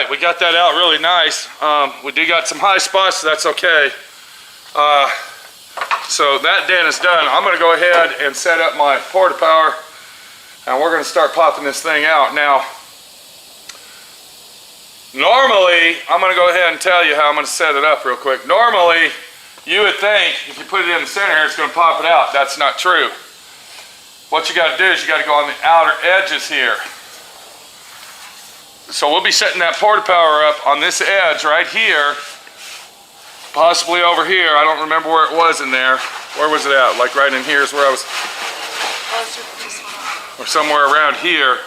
right, we got that out really nice. We do got some high spots, so that's okay. So that dent is done. I'm gonna go ahead and set up my porta power, and we're gonna start popping this thing out. Now, normally, I'm gonna go ahead and tell you how I'm gonna set it up real quick. Normally, you would think if you put it in the center here, it's gonna pop it out. That's not true. What you gotta do is you gotta go on the outer edges here. So we'll be setting that porta power up on this edge right here, possibly over here. I don't remember where it was in there. Where was it at? Like right in here is where I was, or somewhere around here.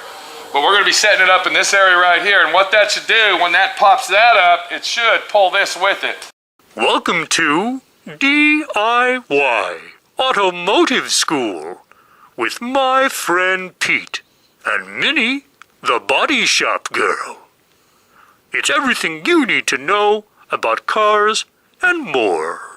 But we're gonna be setting it up in this area right here, and what that should do, when that pops that up, it should pull this with it. Welcome to D.I.Y. Automotive School with my friend Pete and Minnie, the body shop girl. It's everything you need to know about cars and more.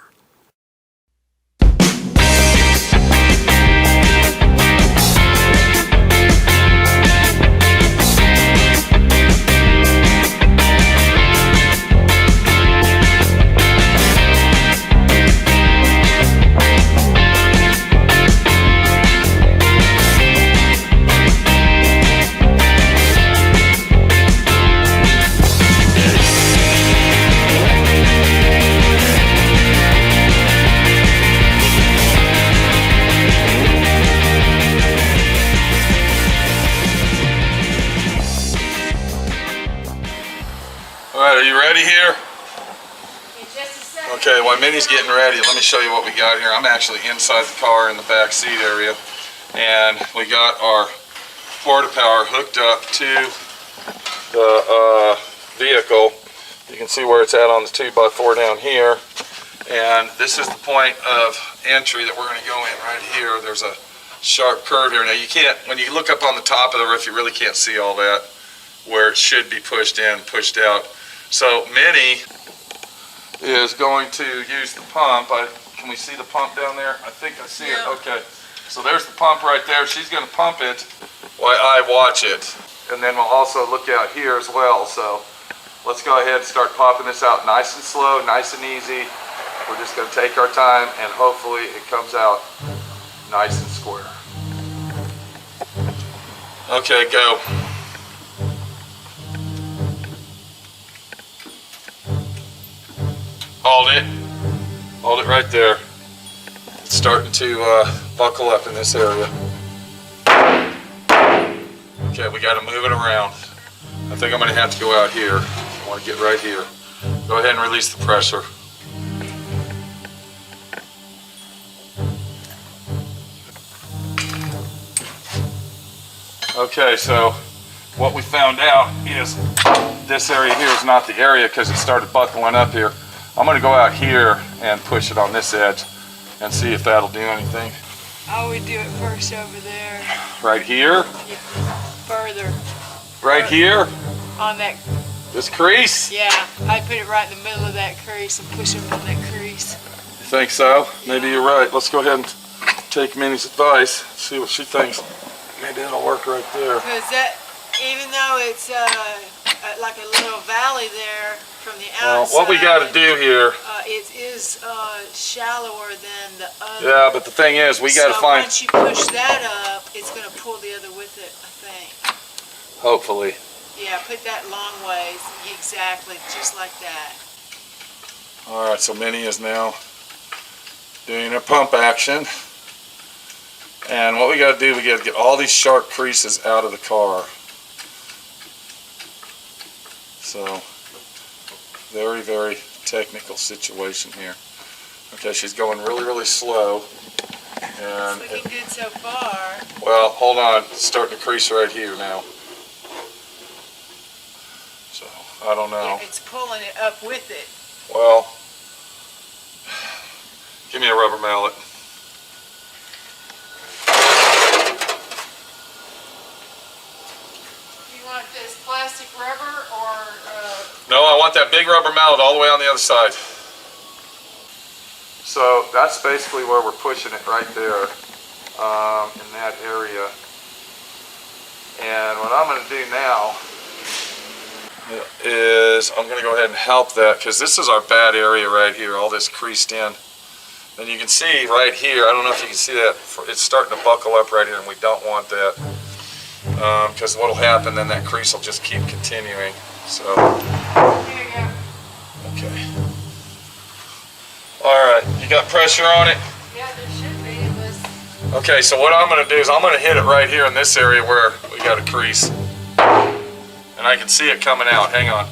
Are you ready here? In just a second. Okay, while Minnie's getting ready, let me show you what we got here. I'm actually inside the car in the back seat area, and we got our porta power hooked up to the vehicle. You can see where it's at on the 2x4 down here, and this is the point of entry that we're going to go in right here. There's a sharp curve here. Now you can't, when you look up on the top of the roof, you really can't see all that, where it should be pushed in, pushed out. So Minnie is going to use the pump. Can we see the pump down there? I think I see it. Okay. So there's the pump right there. She's going to pump it while I watch it. And then we'll also look out here as well. So let's go ahead and start popping this out nice and slow, nice and easy. We're just going to take our time, and hopefully it comes out nice and square. Okay, go. Hold it right there. It's starting to buckle up in this area. Okay, we got to move it around. I think I'm going to have to go out here. I want to get right here. Go ahead and release the pressure. Okay, so what we found out is this area here is not the area because it started buckling up here. I'm going to go out here and push it on this edge and see if that'll do anything. I would do it first over there. Right here? Yeah, further. Right here? On that. This crease? Yeah, I'd put it right in the middle of that crease and push it on that crease. You think so? Maybe you're right. Let's go ahead and take Minnie's advice, see what she thinks. Maybe it'll work right there. Because that, even though it's like a little valley there from the outside. Well, what we got to do here. It is shallower than the other. Yeah, but the thing is, we got to find. Once you push that up, it's going to pull the other with it, I think. Hopefully. Yeah, put that long ways. Exactly, just like that. All right, so Minnie is now doing her pump action. And what we got to do, we got to get all these sharp creases out of the car. So, very, very technical situation here. Okay, she's going really, really slow. And it's looking good so far. Well, hold on. It's starting to crease right here now. So, I don't know. Yeah, it's pulling it up with it. Well, give me a rubber mallet. You want this plastic rubber or... No, I want that big rubber mallet all the way on the other side. So that's basically where we're pushing it right there, in that area. And what I'm going to do now, is I'm going to go ahead and help that because this is our bad area right here, all this creased in. And you can see right here, I don't know if you can see that, it's starting to buckle up right here, and we don't want that because what will happen then, that crease will just keep continuing. So, There you go. okay. Alright, you got pressure on it? Yeah, there should be. It was. Okay, so what I'm going to do is I'm going to hit it right here in this area where we got a crease. And I can see it coming out. Hang on.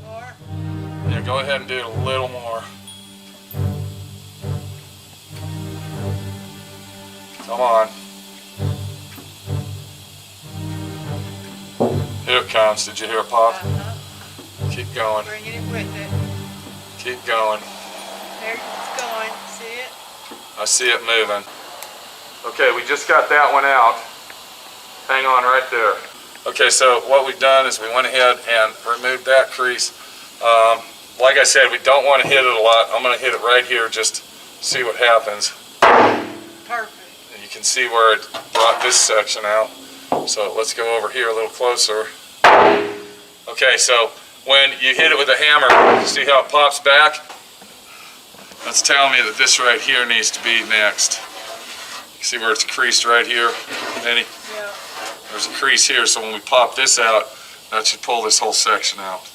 More. Yeah, go ahead and do it a little more. Come on. Here it comes. Did you hear it pop? Keep going. Bringing it with it. Keep going. There it's going. See it? I see it moving. Okay, we just got that one out. Hang on right there. Okay, so what we've done is we went ahead and removed that crease. Like I said, we don't want to hit it a lot. I'm going to hit it right here, just see what happens. Perfect. And you can see where it brought this section out. So let's go over here a little closer. Okay, so when you hit it with a hammer, see how it pops back? That's telling me that this right here needs to be next. You see where it's creased right here? Benny? Yeah. There's a crease here, so when we pop this out, that should pull this whole section out.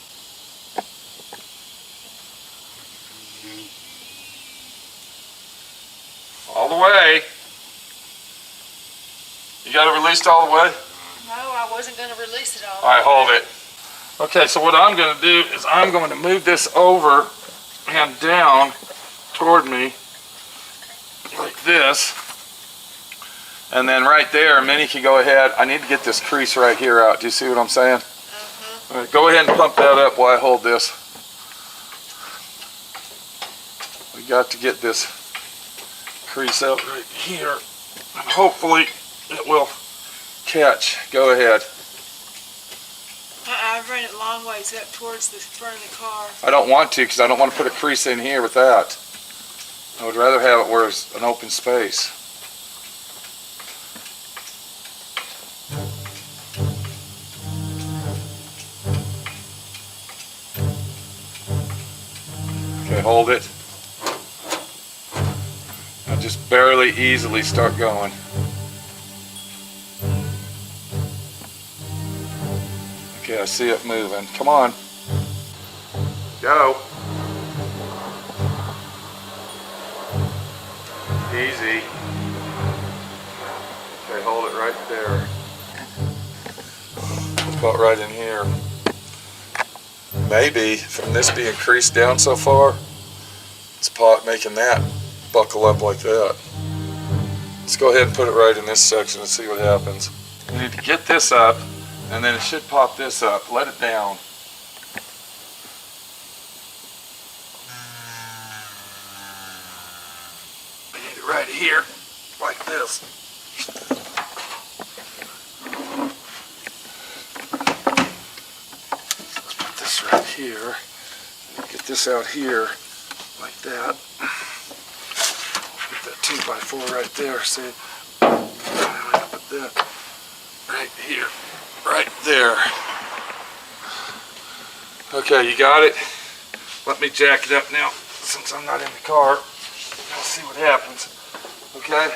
All the way. You got it released all the way? No, I wasn't going to release it all. All right, hold it. Okay, so what I'm going to do is I'm going to move this over and down toward me like this. And then right there, Minnie can go ahead. I need to get this crease right here out. Do you see what I'm saying? All right, go ahead and pump that up while I hold this. We got to get this crease out right here. And hopefully it will catch. Go ahead. I've run it long ways up towards the front of the car. I don't want to because I don't want to put a crease in here with that. I would rather have it where it's an open space. Okay, hold it. Now just barely, easily start going. Okay, I see it moving. Come on. Go. Easy. Okay, hold it right there. About right in here. Maybe from this being creased down so far, it's making that buckle up like that. Let's go ahead and put it right in this section and see what happens. We need to get this up, and then it should pop this up. Let it down. We need it right here, like this. Let's put this right here. Get this out here, like that. Get that 2x4 right there, see? Put that right here, right there. Okay, you got it? Let me jack it up now, since I'm not in the car. Let's see what happens, okay?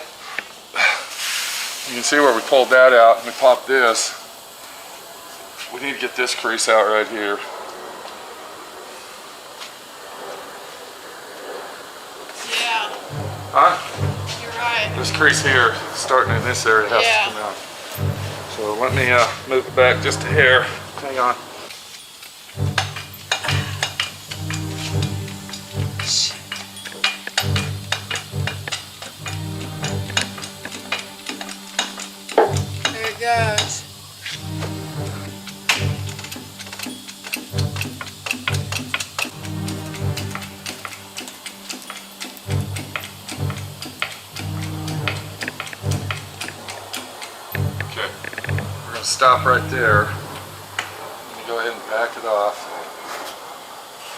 You can see where we pulled that out and we popped this. We need to get this crease out right here. Yeah, Huh? you're right. This crease here, starting in this area, has Yeah. to come out. So let me move it back just a hair. Hang on. There it goes. gonna stop right there. Let me go ahead and back it off.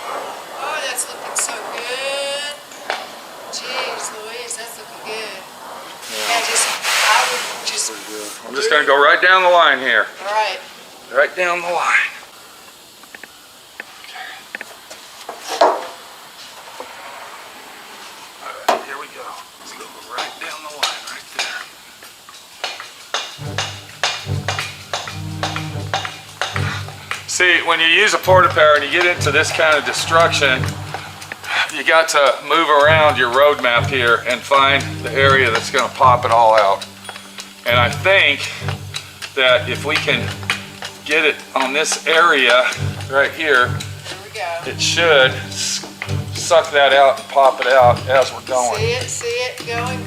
Oh, that's looking so good. Jeez Louise, that's looking good. Yeah, I would just. Pretty good. I'm just gonna go right down the line here. All right. Right down the line. Alright, here we go. Let's go right down the line right there. See, when you use a porta power and you get into this kind of destruction, you got to move around your road map here and find the area that's going to pop it all out. And I think that if we can get it on this area right here, There we go. it should suck that out and pop it out as we're going. See it, going.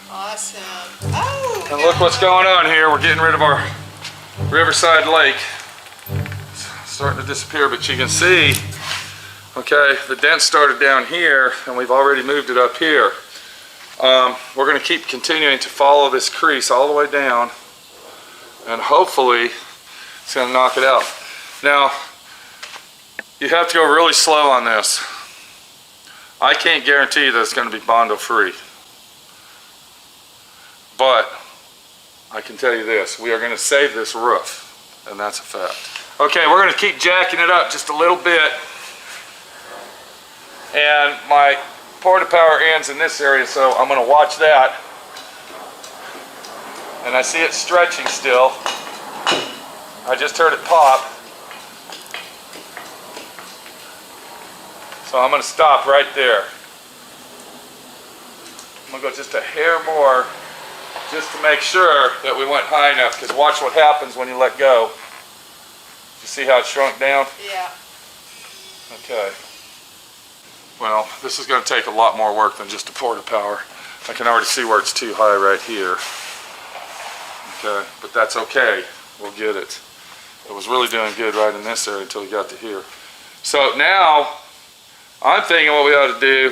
Awesome. Oh! And look what's going on here. We're getting rid of our Riverside Lake. It's starting to disappear, but you can see, okay, the dent started down here and we've already moved it up here. We're going to keep continuing to follow this crease all the way down, and hopefully it's going to knock it out. Now, you have to go really slow on this. I can't guarantee that it's going to be Bondo free, but I can tell you this, we are going to save this roof, and that's a fact. Okay, we're going to keep jacking it up just a little bit, and my porta power ends in this area, so I'm going to watch that. And I see it stretching still. I just heard it pop. So I'm going to stop right there. I'm going to go just a hair more just to make sure that we went high enough, because watch what happens when you let go. You see how it shrunk down? Yeah. Okay. Well, this is going to take a lot more work than just a porta power. I can already see where it's too high right here. Okay, but that's okay. We'll get it. It was really doing good right in this area until we got to here. So now, I'm thinking what we ought to do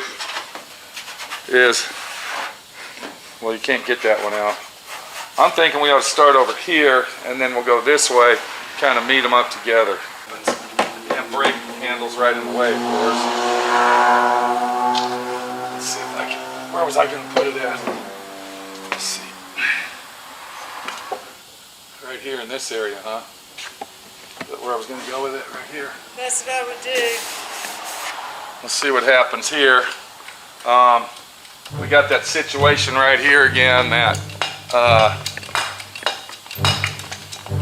is, well, you can't get that one out. I'm thinking we ought to start over here, and then we'll go this way, kind of meet them up together. And brake handles right in the way, of course. Let's see if I can, where was I going to put it at? Let's see. Right here in this area, huh? Is that where I was going to go with it? Right here? That's what I would do. Let's see what happens here. We got that situation right here again that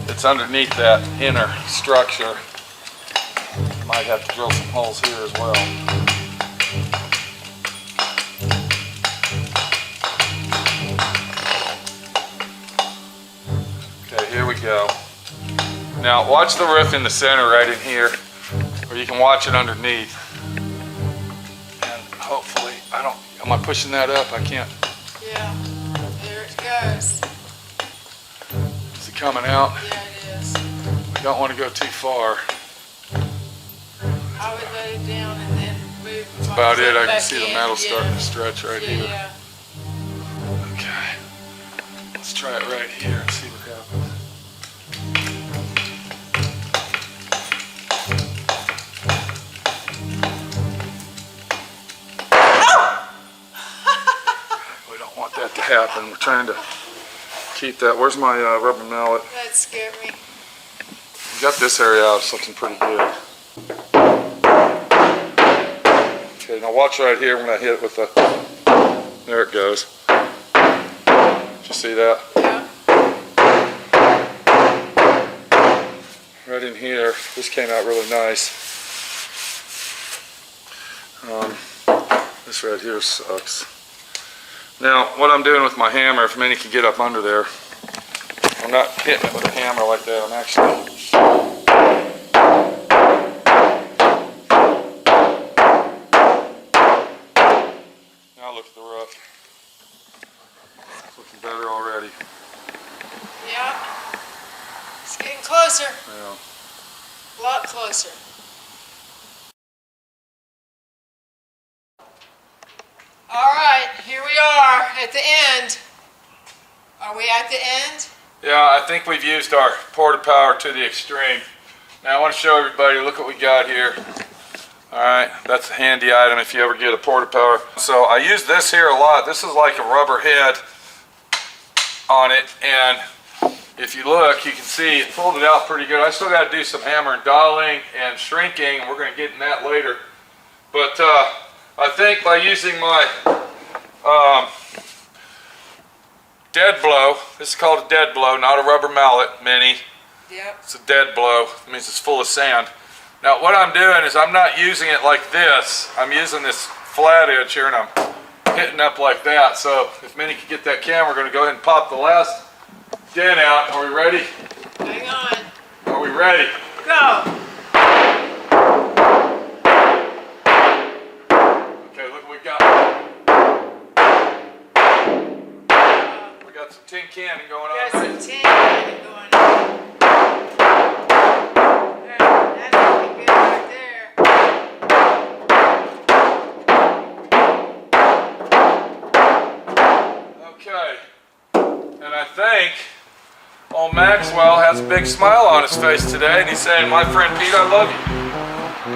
it's underneath that inner structure. Might have to drill some holes here as well. Okay, here we go. Now watch the roof in the center right in here, or you can watch it underneath. And hopefully, am I pushing that up? I can't. Yeah, there it goes. Is it coming out? Yeah, it is. We don't want to go too far. I would let it down and then move. That's about it. I can see the metal starting to stretch right here. Yeah. Okay. Let's try it right here and see what happens. We don't want that to happen. We're trying to keep that. Where's my rubber mallet? That scared me. We got this area out. It's looking pretty good. Okay, now watch right here when I hit it with the, there it goes. Did you see that? Yeah. Right in here, this came out really nice. This right here sucks. Now, what I'm doing with my hammer, if Minnie can get up under there, I'm not hitting it with a hammer like that, I'm actually look at the roof. It's looking better already. Yeah. It's getting closer. Yeah. A lot closer. All right, here we are at the end. Are we at the end? Yeah, I think we've used our porta power to the extreme. Now I want to show everybody, look what we got here. Alright, that's a handy item if you ever get a porta power. So I use this here a lot. This is like a rubber head on it, and if you look, you can see it pulled it out pretty good. I still got to do some hammer and doweling and shrinking. We're going to get in that later. But I think by using my dead blow, this is called a dead blow, not a rubber mallet, Minnie. Yep. It's a dead blow. It means it's full of sand. Now what I'm doing is I'm not using it like this. I'm using this flat edge here and I'm hitting up like that. So if Minnie can get that camera, we're going to go ahead and pop the last dent out. Are we ready? Hang on. Are we ready? Go. Okay, look what we got. We got some tin canning going on. Got some tin canning going on. That's looking good right there. Okay, and I think old Maxwell has a big smile on his face today, and he's saying, "My friend Pete, I love you."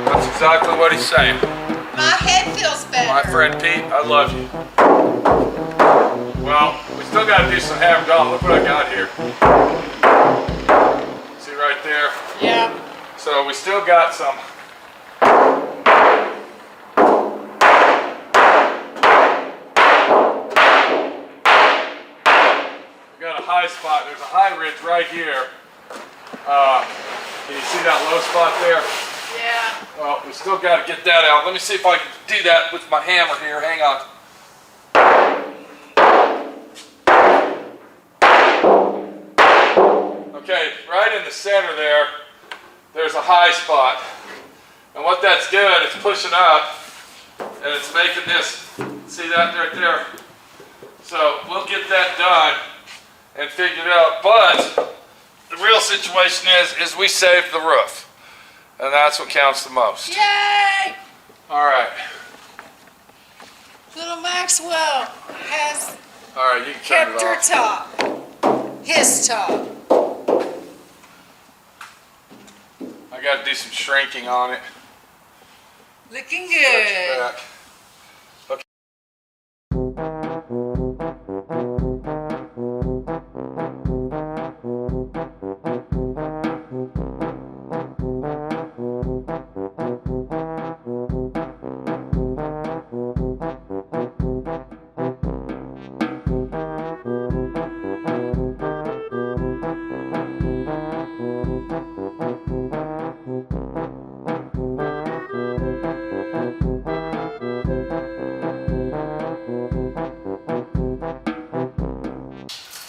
That's exactly what he's saying. My head feels better. My friend Pete, I love you. Well, we still got to do some hammer down. Look what I got here. See right there? Yeah. So we still got some. We got a high spot. There's a high ridge right here. Can you see that low spot there? Yeah. Well, we still got to get that out. Let me see if I can do that with my hammer here. Hang on. Okay, right in the center there, there's a high spot. And what that's doing is pushing up, and it's making this, see that right there? So we'll get that done and figure it out. But the real situation is we saved the roof. And that's what counts the most. Yay! All right. Little Maxwell has All right, you can turn kept it her off. top. His top. I got to do some shrinking on it. Looking Stretch it good. back.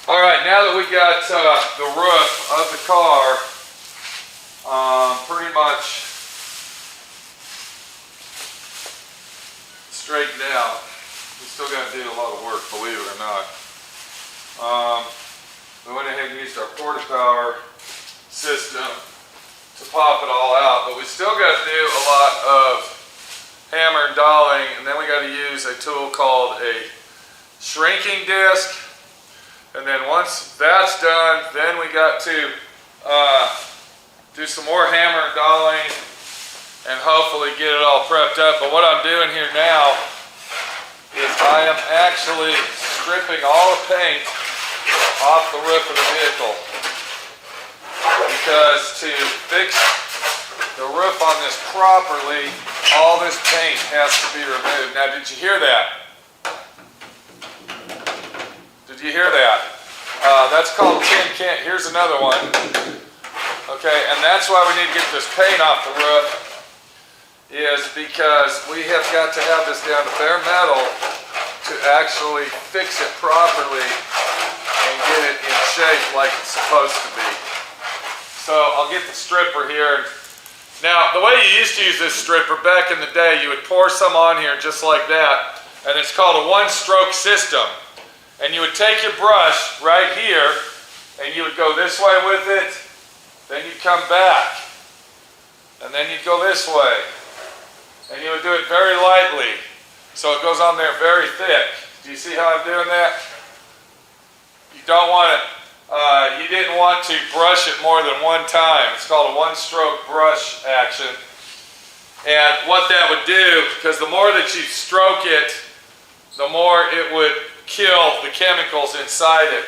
All right, now that we got the roof of the car pretty much straightened out, we still got to do a lot of work, believe it or not. We went ahead and used our porta power system to pop it all out, but we still got to do a lot of hammer and doweling, and then we got to use a tool called a shrinking disc. And then once that's done, then we got to do some more hammer and doweling and hopefully get it all prepped up. But what I'm doing here now is I am actually stripping all the paint off the roof of the vehicle, because to fix the roof on this properly, all this paint has to be removed. Now, did you hear that? Did you hear that? That's called tin can. Here's another one. Okay, and that's why we need to get this paint off the roof, is because we have got to have this down to bare metal to actually fix it properly and get it in shape like it's supposed to be. So I'll get the stripper here. Now, the way you used to use this stripper back in the day, you would pour some on here just like that, and it's called a one-stroke system. And you would take your brush right here, and you would go this way with it, then you'd come back, and then you'd go this way. And you would do it very lightly, so it goes on there very thick. Do you see how I'm doing that? You don't want it you didn't want to brush it more than one time. It's called a one-stroke brush action. And what that would do, because the more that you stroke it, the more it would kill the chemicals inside it.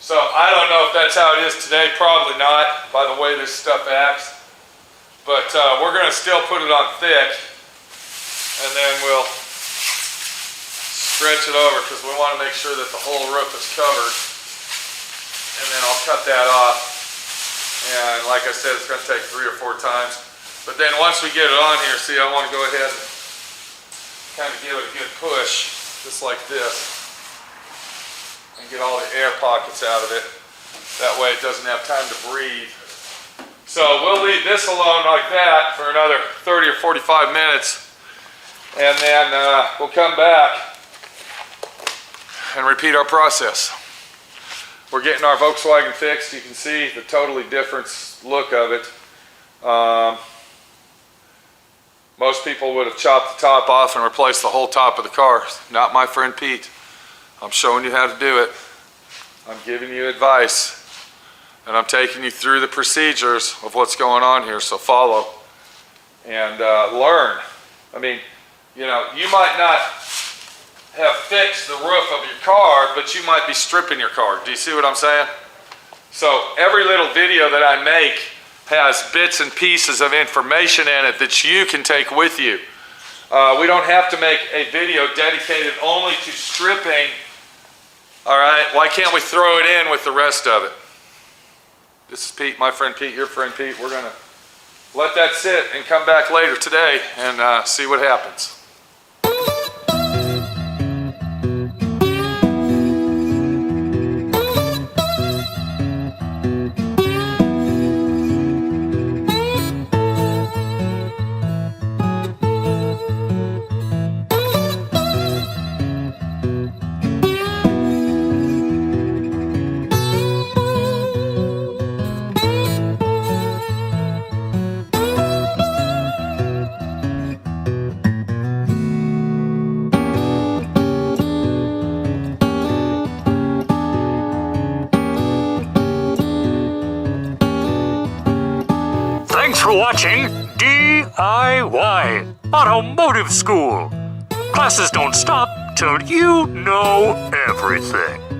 So I don't know if that's how it is today, probably not, by the way this stuff acts. But we're going to still put it on thick, and then we'll stretch it over because we want to make sure that the whole roof is covered. And then I'll cut that off. And like I said, it's going to take 3 or 4 times. But then once we get it on here, see, I want to go ahead and kind of give it a good push, just like this. And get all the air pockets out of it. That way it doesn't have time to breathe. So we'll leave this alone like that for another 30 or 45 minutes. And then we'll come back and repeat our process. We're getting our Volkswagen fixed. You can see the totally different look of it. Most people would have chopped the top off and replaced the whole top of the car. Not my friend Pete. I'm showing you how to do it. I'm giving you advice. And I'm taking you through the procedures of what's going on here. So follow and learn. I mean, you know, you might not have fixed the roof of your car, but you might be stripping your car. Do you see what I'm saying? So every little video that I make has bits and pieces of information in it that you can take with you. We don't have to make a video dedicated only to stripping. All right, why can't we throw it in with the rest of it? This is Pete, my friend Pete, your friend Pete. We're gonna let that sit and come back later today and see what happens. Thanks for watching D.I.Y. Automotive School. Classes don't stop till you know everything.